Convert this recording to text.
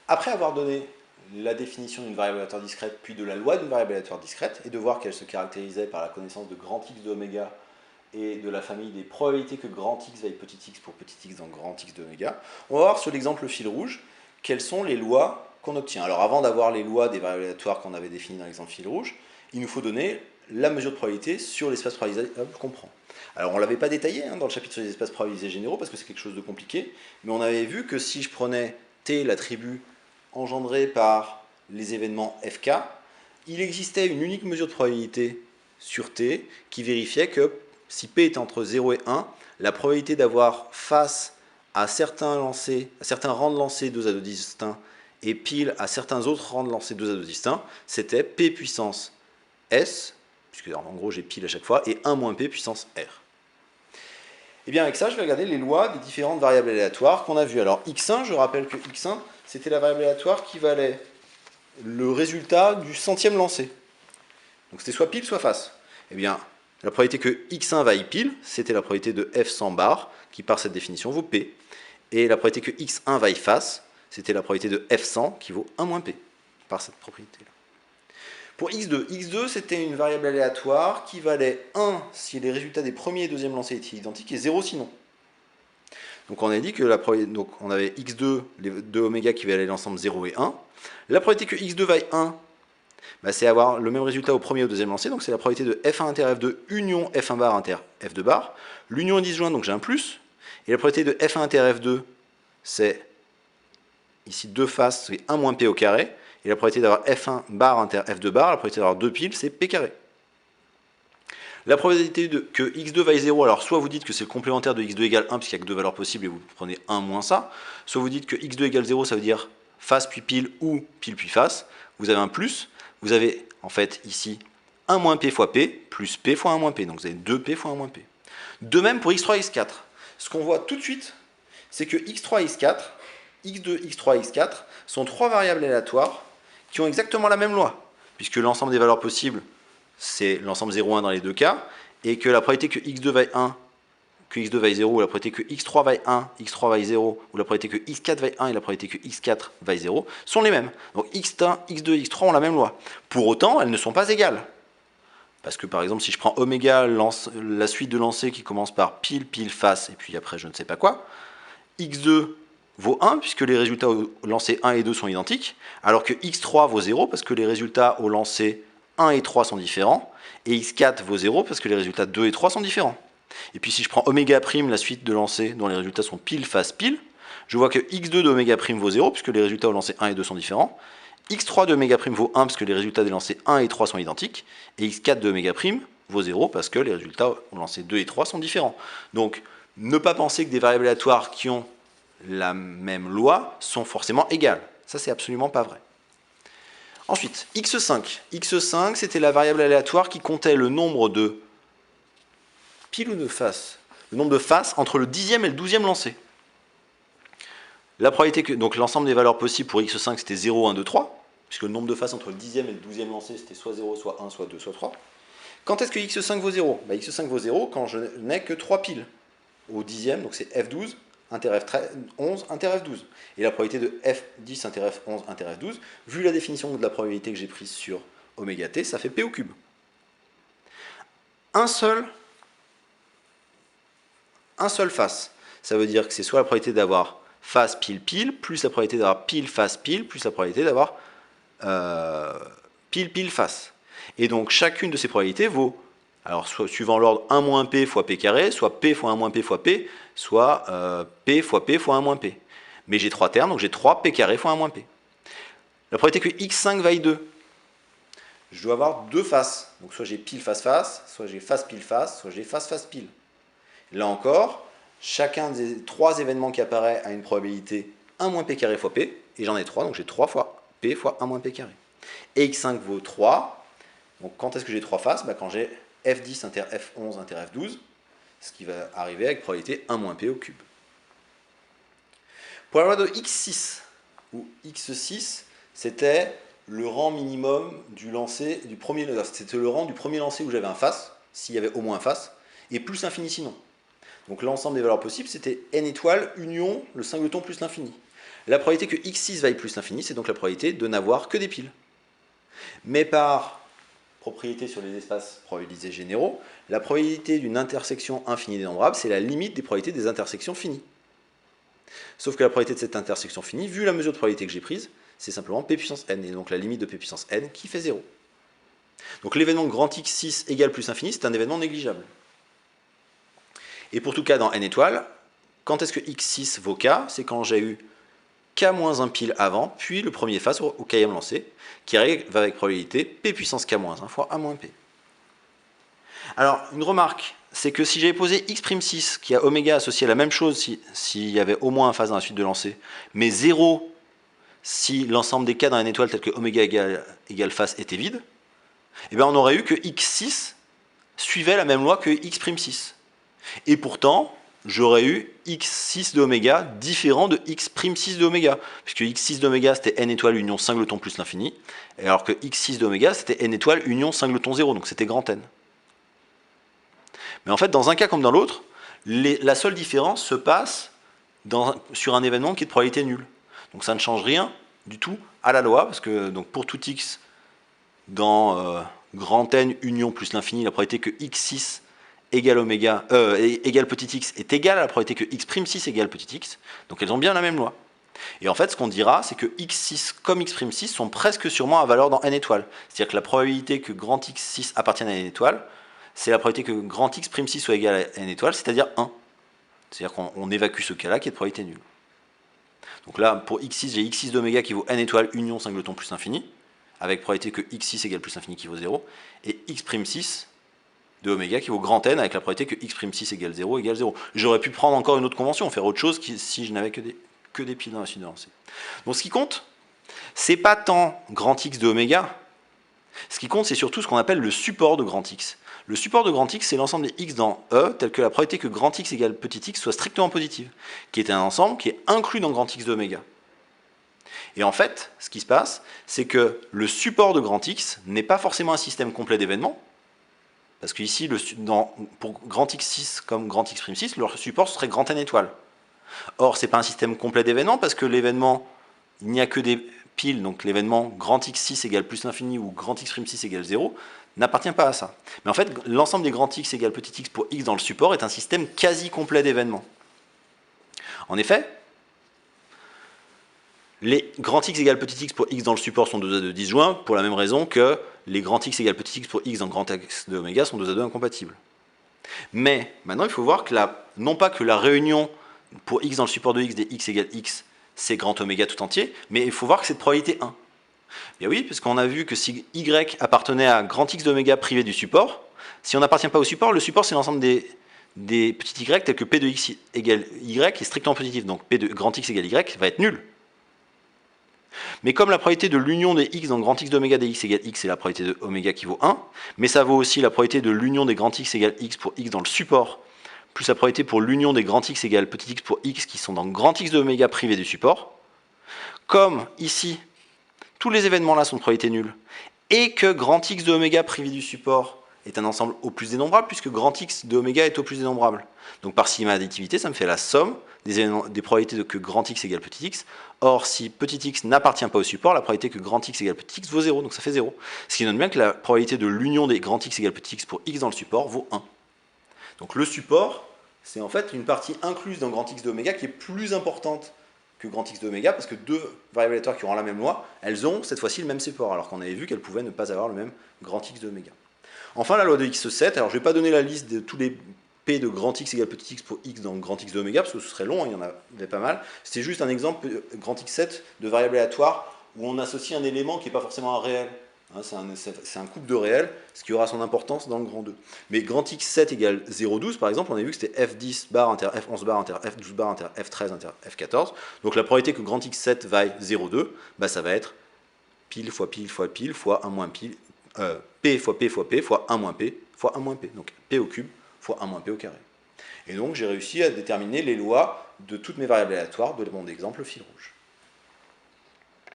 Après avoir donné la définition d'une variable aléatoire discrète, puis de la loi d'une variable aléatoire discrète, et de voir qu'elle se caractérisait par la connaissance de grand X de oméga et de la famille des probabilités que grand X vaille petit x pour petit x dans grand X de oméga, on va voir sur l'exemple fil rouge quelles sont les lois qu'on obtient. Alors avant d'avoir les lois des variables aléatoires qu'on avait définies dans l'exemple fil rouge, il nous faut donner la mesure de probabilité sur l'espace probabilisable qu'on prend. Alors on ne l'avait pas détaillé dans le chapitre sur les espaces probabilisés généraux parce que c'est quelque chose de compliqué, mais on avait vu que si je prenais T, l'attribut engendré par les événements Fk, il existait une unique mesure de probabilité sur T qui vérifiait que si P est entre 0 et 1, la probabilité d'avoir face à certains rangs de lancers 2 à 2 distincts et pile à certains autres rangs de lancers 2 à 2 distincts, c'était P puissance S, puisque en gros j'ai pile à chaque fois, et 1 moins P puissance R. Et bien avec ça, je vais regarder les lois des différentes variables aléatoires qu'on a vues. Alors x1, je rappelle que x1, c'était la variable aléatoire qui valait le résultat du centième lancé. Donc c'était soit pile, soit face. Eh bien, la probabilité que x1 vaille pile, c'était la probabilité de f 100 bar, qui par cette définition vaut p. Et la probabilité que x1 vaille face, c'était la probabilité de f 100, qui vaut 1 moins p, par cette propriété-là. Pour x2, c'était une variable aléatoire qui valait 1 si les résultats des premiers et deuxième lancers étaient identiques, et 0 sinon. Donc on a dit que on avait x2, les deux oméga qui valaient l'ensemble 0 et 1. La probabilité que x2 vaille 1, c'est avoir le même résultat au premier et au deuxième lancer, donc c'est la probabilité de f1 inter f2 union f1 bar inter f2 bar. L'union est disjointe, donc j'ai un plus. Et la probabilité de f1 inter f2, c'est ici deux faces, c'est 1 moins p au carré. Et la probabilité d'avoir f1 bar inter f2 bar, la probabilité d'avoir deux piles, c'est p carré. La probabilité que x2 vaille 0, alors soit vous dites que c'est le complémentaire de x2 égale 1, puisqu'il n'y a que deux valeurs possibles et vous prenez 1 moins ça, soit vous dites que x2 égale 0, ça veut dire face puis pile ou pile puis face. Vous avez un plus, vous avez en fait ici 1 moins p fois p, plus p fois 1 moins p, donc vous avez 2p fois 1 moins p. De même pour x3 et x4. Ce qu'on voit tout de suite, c'est que x3 et x4, x2, x3 et x4 sont trois variables aléatoires qui ont exactement la même loi, puisque l'ensemble des valeurs possibles, c'est l'ensemble 0,1 dans les deux cas, et que la probabilité que x2 vaille 1, que x2 vaille 0, ou la probabilité que x3 vaille 1, x3 vaille 0, ou la probabilité que x4 vaille 1 et la probabilité que x4 vaille 0, sont les mêmes. Donc x1, x2 et x3 ont la même loi. Pour autant, elles ne sont pas égales. Parce que par exemple, si je prends oméga, la suite de lancers qui commence par pile, pile, face, et puis après je ne sais pas quoi, x2 vaut 1 puisque les résultats au lancer 1 et 2 sont identiques, alors que x3 vaut 0 parce que les résultats au lancer 1 et 3 sont différents, et x4 vaut 0 parce que les résultats 2 et 3 sont différents. Et puis si je prends oméga prime, la suite de lancer dont les résultats sont pile, face, pile, je vois que x2 de oméga prime vaut 0 puisque les résultats au lancer 1 et 2 sont différents, x3 de oméga prime vaut 1 parce que les résultats des lancers 1 et 3 sont identiques, et x4 de oméga prime vaut 0 parce que les résultats au lancer 2 et 3 sont différents. Donc ne pas penser que des variables aléatoires qui ont la même loi sont forcément égales. Ça, c'est absolument pas vrai. Ensuite, x5. x5, c'était la variable aléatoire qui comptait le nombre de pile ou de face, le nombre de faces entre le 10e et le 12e lancé. La probabilité que, donc l'ensemble des valeurs possibles pour x5, c'était 0, 1, 2, 3, puisque le nombre de faces entre le 10e et le 12e lancé, c'était soit 0, soit 1, soit 2, soit 3. Quand est-ce que x5 vaut 0 ? X5 vaut 0 quand je n'ai que 3 piles au 10e, donc c'est f12, inter f11, inter f12. Et la probabilité de f10, inter f11, inter f12, vu la définition de la probabilité que j'ai prise sur oméga t, ça fait p au cube. Un seul face, ça veut dire que c'est soit la probabilité d'avoir face pile pile, plus la probabilité d'avoir pile face pile, plus la probabilité d'avoir pile pile face. Et donc chacune de ces probabilités vaut, alors soit suivant l'ordre 1 moins p fois p carré, soit p fois 1 moins p fois p, soit p fois 1 moins p. Mais j'ai trois termes, donc j'ai 3 p carré fois 1 moins p. La probabilité que x5 vaille 2, je dois avoir deux faces. Donc soit j'ai pile face face, soit j'ai face pile face, soit j'ai face face pile. Là encore, chacun des trois événements qui apparaît a une probabilité 1 moins p carré fois p, et j'en ai 3, donc j'ai 3 fois p fois 1 moins p carré. Et x5 vaut 3, donc quand est-ce que j'ai 3 faces ? Quand j'ai f10 inter f11 inter f12, ce qui va arriver avec probabilité 1 moins p au cube. Pour la loi de x6, ou x6, c'était le rang minimum du lancer, c'était le rang du premier lancer où j'avais un face, s'il y avait au moins un face, et plus l'infini sinon. Donc l'ensemble des valeurs possibles, c'était n étoiles union le singleton plus l'infini. La probabilité que x6 vaille plus l'infini, c'est donc la probabilité de n'avoir que des piles. Mais par propriété sur les espaces probabilisés généraux, la probabilité d'une intersection infinie dénombrable, c'est la limite des probabilités des intersections finies. Sauf que la probabilité de cette intersection finie, vu la mesure de probabilité que j'ai prise, c'est simplement p puissance n, et donc la limite de p puissance n qui fait 0. Donc l'événement grand x6 égale plus infini, c'est un événement négligeable. Et pour tout cas dans n étoiles, quand est-ce que x6 vaut k? C'est quand j'ai eu k-1 pile avant, puis le premier face au kème lancé, qui arrive avec probabilité p puissance k-1 fois a-p. Alors, une remarque, c'est que si j'avais posé x'6 qui a oméga associé à la même chose s'il y avait au moins un phase dans la suite de lancer, mais 0 si l'ensemble des cas dans une étoile tel que oméga égale face était vide, eh bien on aurait eu que x6 suivait la même loi que x'6. Et pourtant, j'aurais eu x6 de oméga différent de x'6 de oméga, puisque x6 d'oméga c'était n étoile union singleton plus l'infini, alors que x6 d'oméga c'était n étoile union singleton 0, donc c'était grand N. Mais en fait, dans un cas comme dans l'autre, la seule différence se passe sur un événement qui est de probabilité nulle. Donc ça ne change rien du tout à la loi, parce que donc pour tout x dans grand N union plus l'infini, la probabilité que x6 égale petit x est égale à la probabilité que x'6 égale petit x, donc elles ont bien la même loi. Et en fait, ce qu'on dira, c'est que x6 comme x'6 sont presque sûrement à valeur dans n étoiles. C'est-à-dire que la probabilité que grand x6 appartienne à n étoiles, c'est la probabilité que grand x'6 soit égal à n étoiles, c'est-à-dire 1. C'est-à-dire qu'on évacue ce cas-là qui est de probabilité nulle. Donc là, pour x6, j'ai x6 d'oméga qui vaut n étoiles union singleton plus infini, avec probabilité que x6 égale plus infini qui vaut 0, et x'6 de oméga qui vaut grand N avec la probabilité que x'6 égale 0 égale 0. J'aurais pu prendre encore une autre convention, faire autre chose si je n'avais que des piles dans la suite de lancer. Donc ce qui compte, c'est pas tant grand X de oméga, ce qui compte c'est surtout ce qu'on appelle le support de grand X. Le support de grand X, c'est l'ensemble des X dans E, tel que la probabilité que grand X égale petit x soit strictement positive, qui est un ensemble qui est inclus dans grand X de oméga. Et en fait, ce qui se passe, c'est que le support de grand X n'est pas forcément un système complet d'événements, parce que ici, pour grand x6 comme grand x'6, leur support serait grand n étoile. Or, ce n'est pas un système complet d'événements, parce que l'événement, il n'y a que des piles, donc l'événement grand x6 égale plus l'infini ou grand x'6 égale 0, n'appartient pas à ça. Mais en fait, l'ensemble des grand x égale petit x pour x dans le support est un système quasi complet d'événements. En effet, les grand x égale petit x pour x dans le support sont 2 à 2 disjoints, pour la même raison que les grand x égale petit x pour x dans grand x de oméga sont 2 à 2 incompatibles. Mais maintenant, il faut voir que non pas que la réunion pour x dans le support de x des x égale x, c'est grand oméga tout entier, mais il faut voir que c'est de probabilité 1. Bien oui, parce qu'on a vu que si y appartenait à grand x d'oméga privé du support, si on n'appartient pas au support, le support c'est l'ensemble des petits y tels que p de x égale y est strictement positif, donc p de grand x égale y va être nul. Mais comme la probabilité de l'union des x dans grand x d'oméga des x égale x, c'est la probabilité de oméga qui vaut 1, mais ça vaut aussi la probabilité de l'union des grand x égale x pour x dans le support, plus la probabilité pour l'union des grand x égale petit x pour x qui sont dans grand x de oméga privé du support. Comme ici, tous les événements là sont de probabilité nulle, et que grand x de oméga privé du support est un ensemble au plus dénombrable, puisque grand x de oméga est au plus dénombrable. Donc par sigma additivité, ça me fait la somme des probabilités que grand x égale petit x. Or, si petit x n'appartient pas au support, la probabilité que grand x égale petit x vaut 0, donc ça fait 0. Ce qui donne bien que la probabilité de l'union des grand x égale petit x pour x dans le support vaut 1. Donc le support, c'est en fait une partie incluse dans grand x d'oméga qui est plus importante que grand x d'oméga, parce que deux variables aléatoires qui auront la même loi, elles ont cette fois-ci le même support, alors qu'on avait vu qu'elles pouvaient ne pas avoir le même grand x d'oméga. Enfin, la loi de x7, alors je ne vais pas donner la liste de tous les p de grand x égale petit x pour x dans grand x d'oméga, parce que ce serait long, il y en avait pas mal. C'était juste un exemple, grand x7, de variable aléatoire, où on associe un élément qui n'est pas forcément un réel. Hein, c'est un couple de réels, ce qui aura son importance dans le grand 2. Mais grand x7 égale 0,12, par exemple, on a vu que c'était f10 bar inter f11 bar inter f12 bar inter f13 inter f14. Donc la probabilité que grand x7 vaille 0,2, bah, ça va être pile fois pile fois pile fois 1 moins pile, p fois p fois p fois 1 moins p fois 1 moins p. Donc p au cube fois 1 moins p au carré. Et donc j'ai réussi à déterminer les lois de toutes mes variables aléatoires de mon exemple fil rouge.